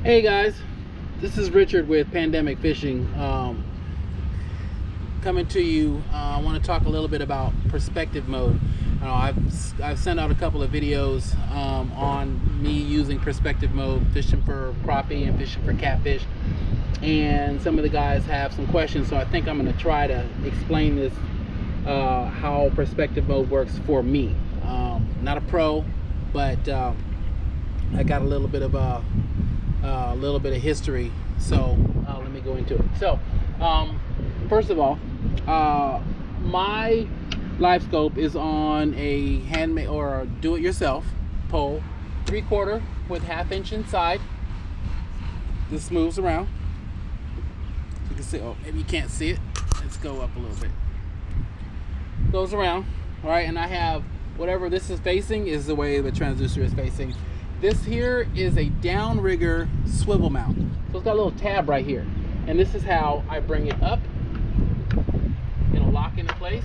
Hey guys, this is Richard with Pandemic Fishing. Coming to you, I want to talk a little bit about perspective mode. I've sent out a couple of videos on me using perspective mode, fishing for crappie and fishing for catfish, and some of the guys have some questions. So I think I'm going to try to explain this, how perspective mode works for me. Not a pro, but I got a little bit of history, so let me go into it. So first of all, my live scope is on a handmade or do-it-yourself pole, 3/4 with 1/2 inch inside. This moves around. You can see, oh, maybe you can't see it. Let's go up a little bit. Goes around, all right, and I have whatever this is facing is the way the transducer is facing. This here is a downrigger swivel mount. So it's got a little tab right here. And this is how I bring it up. It'll lock into place.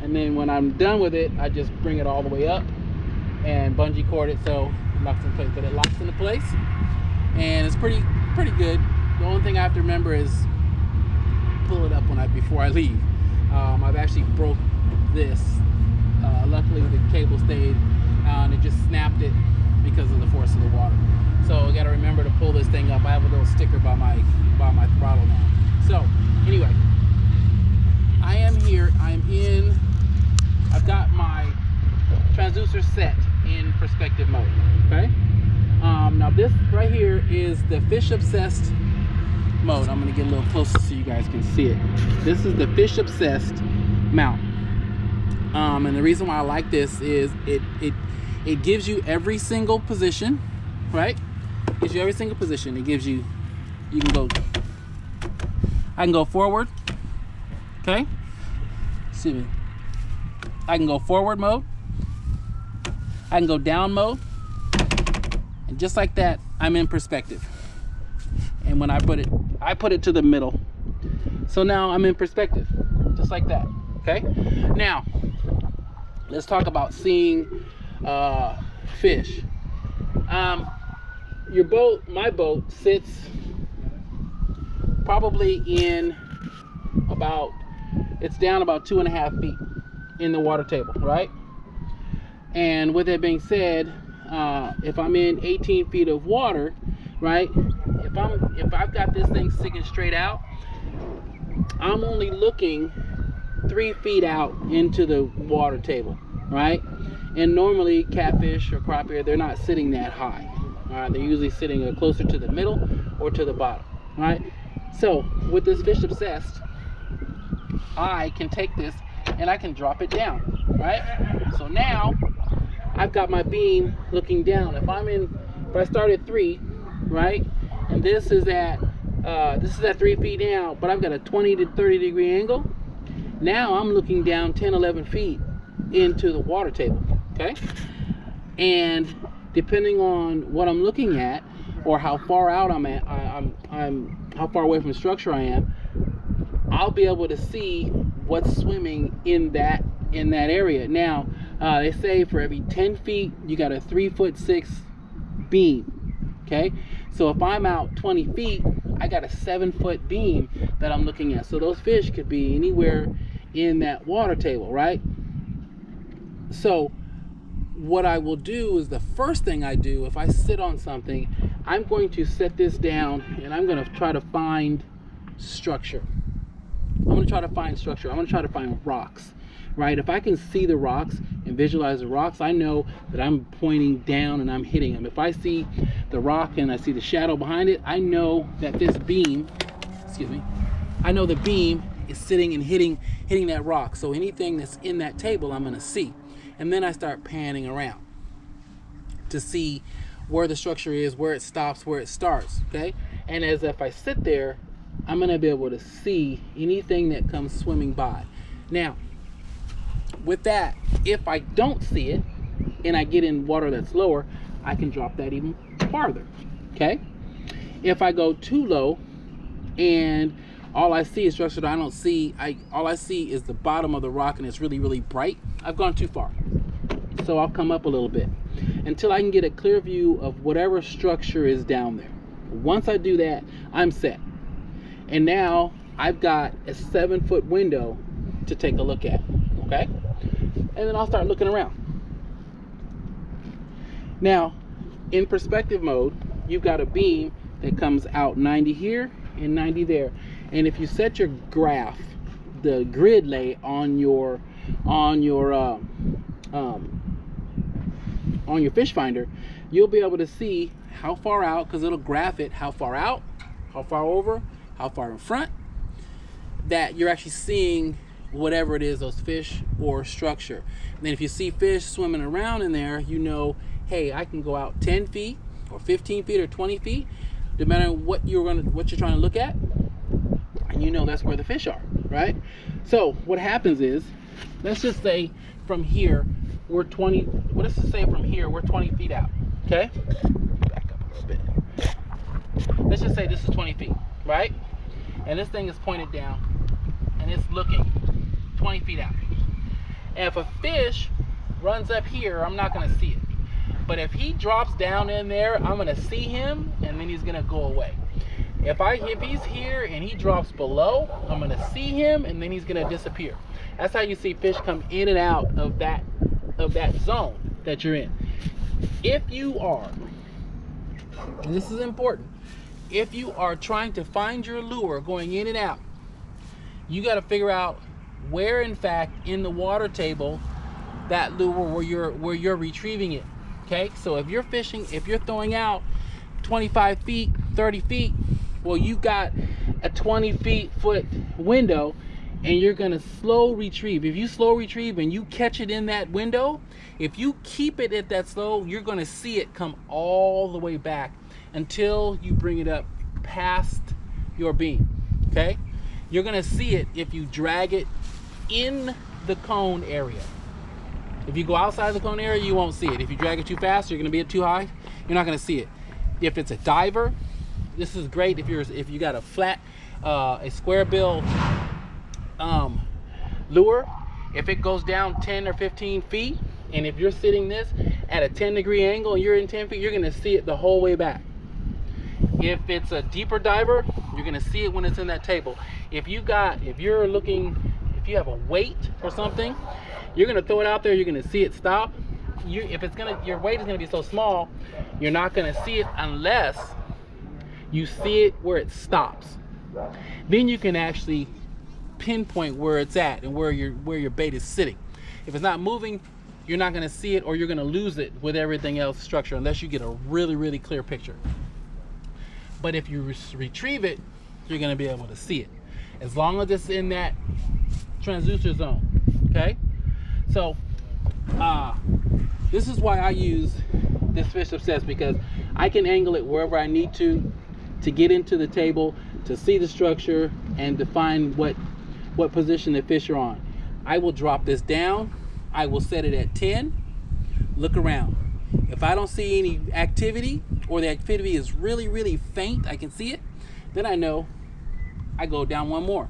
And then when I'm done with it, I just bring it all the way up and bungee cord it so it locks in place. But it locks into place. And it's pretty good. The only thing I have to remember is pull it up before I leave. I've actually broke this. Luckily the cable stayed and it just snapped it because of the force of the water. So I got to remember to pull this thing up. I have a little sticker by my throttle now. So anyway, I am here. I've got my transducer set in perspective mode. Okay. Now this right here is the fish obsessed mode. I'm going to get a little closer so you guys can see it. This is the fish obsessed mount. And the reason why I like this is it gives you every single position, right? It gives you every single position. It gives you, I can go forward, okay? Excuse me. I can go forward mode. I can go down mode. And just like that, I'm in perspective. And when I put it to the middle. So now I'm in perspective, just like that, okay? Now, let's talk about seeing fish. My boat sits probably in it's down about 2.5 feet in the water table, right? And with that being said, if I'm in 18 feet of water, right? If I've got this thing sticking straight out, I'm only looking 3 feet out into the water table, right? And normally catfish or crappie, they're not sitting that high. All right, they're usually sitting closer to the middle or to the bottom, right? So with this fish obsessed, I can take this and I can drop it down, right? So now I've got my beam looking down. If I start at 3, right? And this is at 3 feet down, but I've got a 20 to 30 degree angle. Now I'm looking down 10, 11 feet into the water table, okay? And depending on what I'm looking at or how far out I'm at, how far away from the structure I am, I'll be able to see what's swimming in that area. Now, they say for every 10 feet, you got a 3'6" beam, okay? So if I'm out 20 feet, I got a 7-foot beam that I'm looking at. So those fish could be anywhere in that water table, right? So what I will do is the first thing I do, if I sit on something, I'm going to set this down and I'm going to try to find structure. I'm going to try to find rocks, right? If I can see the rocks and visualize the rocks, I know that I'm pointing down and I'm hitting them. If I see the rock and I see the shadow behind it, I know that this beam, I know the beam is sitting and hitting that rock. So anything that's in that table, I'm going to see. And then I start panning around to see where the structure is, where it stops, where it starts, okay? And as if I sit there, I'm going to be able to see anything that comes swimming by. Now, with that, if I don't see it and I get in water that's lower, I can drop that even farther, okay? If I go too low and all I see is structure that I don't see, all I see is the bottom of the rock and it's really, really bright, I've gone too far. So I'll come up a little bit until I can get a clear view of whatever structure is down there, Once I do that, I'm set. And now I've got a 7-foot window to take a look at, okay? And then I'll start looking around. Now, in perspective mode, you've got a beam that comes out 90 here and 90 there. And if you set your graph, the grid lay on your fish finder, you'll be able to see how far out, because it'll graph it, how far out, how far over, how far in front, that you're actually seeing whatever it is, those fish or structure. And then if you see fish swimming around in there, you know, hey, I can go out 10 feet or 15 feet or 20 feet, depending on what you're trying to look at, and you know that's where the fish are, right? So what happens is, let's just say from here we're 20. Well, let's just say from here we're 20 feet out. Okay. Back up a little bit. Let's just say this is 20 feet, right? And this thing is pointed down, and it's looking 20 feet out. And if a fish runs up here, I'm not going to see it. But if he drops down in there, I'm going to see him, and then he's going to go away. If he's here and he drops below, I'm going to see him, and then he's going to disappear. That's how you see fish come in and out of that zone that you're in. If you are, and this is important, if you are trying to find your lure going in and out, you got to figure out where, in fact, in the water table that lure where you're retrieving it. Okay, so if you're fishing, if you're throwing out 25 feet, 30 feet, well, you've got a 20-foot window, and you're gonna slow retrieve. If you slow retrieve and you catch it in that window, if you keep it at that slow, you're gonna see it come all the way back until you bring it up past your beam. Okay, you're gonna see it if you drag it in the cone area. If you go outside the cone area, you won't see it. If you drag it too fast, you're gonna be too high, you're not gonna see it. If it's a diver, this is great if you got a flat, a square bill lure. If it goes down 10 or 15 feet, and if you're sitting this at a 10-degree angle and you're in 10 feet, you're gonna see it the whole way back. If it's a deeper diver, you're gonna see it when it's in that table. If you have a weight or something, you're gonna throw it out there, you're gonna see it stop. Your weight is gonna be so small, you're not gonna see it unless you see it where it stops. Then you can actually pinpoint where it's at and where your bait is sitting. If it's not moving, you're not gonna see it, or you're gonna lose it with everything else structure, unless you get a really, really clear picture. But if you retrieve it, you're gonna be able to see it, as long as it's in that transducer zone. Okay, so this is why I use this Fish Obsessed, because I can angle it wherever I need to get into the table, to see the structure, and to find what position the fish are on. I will drop this down, I will set it at 10, look around. If I don't see any activity, or the activity is really, really faint, I can see it, then I know I go down one more.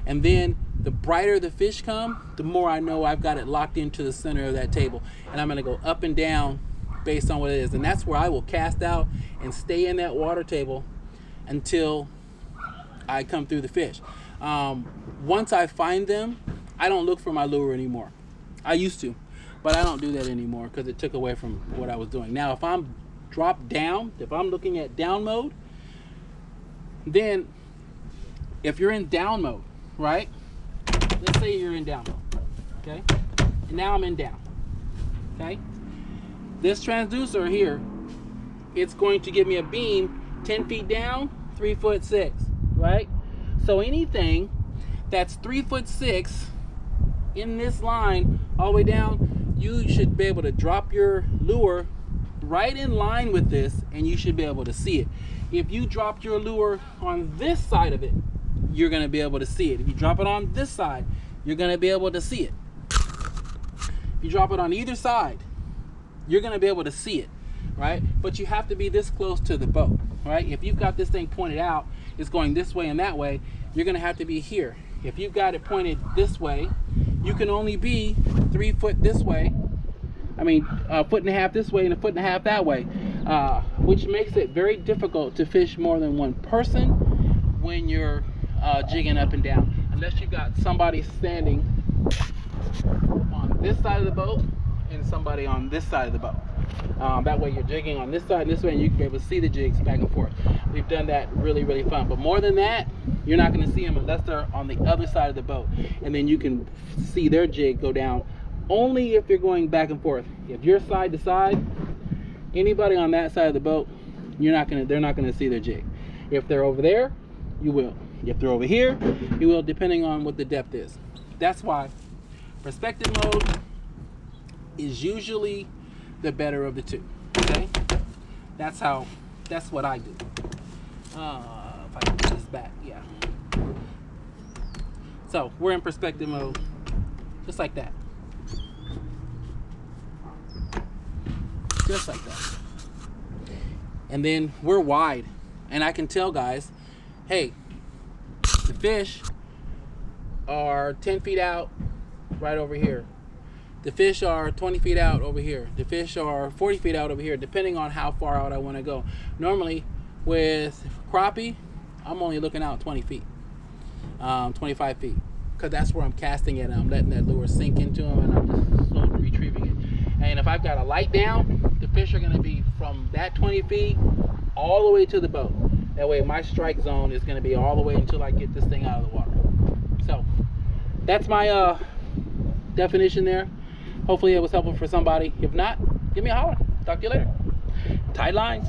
And then the brighter the fish come, the more I know I've got it locked into the center of that table. And I'm gonna go up and down based on what it is. And that's where I will cast out and stay in that water table until I come through the fish. Once I find them, I don't look for my lure anymore. I used to, but I don't do that anymore because it took away from what I was doing. Now, if I'm dropped down, if I'm looking at down mode, then if you're in down mode, right? Let's say you're in down mode, okay? And now I'm in down, okay? This transducer here, it's going to give me a beam 10 feet down, 3'6", right? So anything that's 3'6" in this line all the way down, you should be able to drop your lure right in line with this, and you should be able to see it. If you dropped your lure on this side of it, you're going to be able to see it. If you drop it on this side, you're going to be able to see it. If you drop it on either side, you're going to be able to see it, right? But you have to be this close to the boat, right? If you've got this thing pointed out, it's going this way and that way, you're going to have to be here. If you've got it pointed this way, you can only be 3 foot this way. I mean, a 1.5 foot this way and a 1.5 foot that way. which makes it very difficult to fish more than one person when you're jigging up and down, unless you got somebody standing on this side of the boat and somebody on this side of the boat. That way you're jigging on this side and this way, and you can be able to see the jigs back and forth. We've done that really, really fun. But more than that, you're not going to see them unless they're on the other side of the boat, and then you can see their jig go down only if you're going back and forth. If you're side to side, anybody on that side of the boat, they're not going to see their jig. If they're over there, you will. If they're over here, you will, depending on what the depth is. That's why perspective mode is usually the better of the two. Okay, that's what I do. If I can put this back, yeah. So we're in perspective mode, just like that. Just like that. And then we're wide, and I can tell guys, hey, the fish are 10 feet out right over here. The fish are 20 feet out over here. The fish are 40 feet out over here, depending on how far out I want to go. Normally with crappie, I'm only looking out 20 feet, 25 feet, because that's where I'm casting it. I'm letting that lure sink into them, and I'm just slowly retrieving it. And if I've got a light down, the fish are going to be from that 20 feet all the way to the boat. That way my strike zone is going to be all the way until I get this thing out of the water. So that's my definition there. Hopefully it was helpful for somebody. If not, give me a holler. Talk to you later. Tight lines.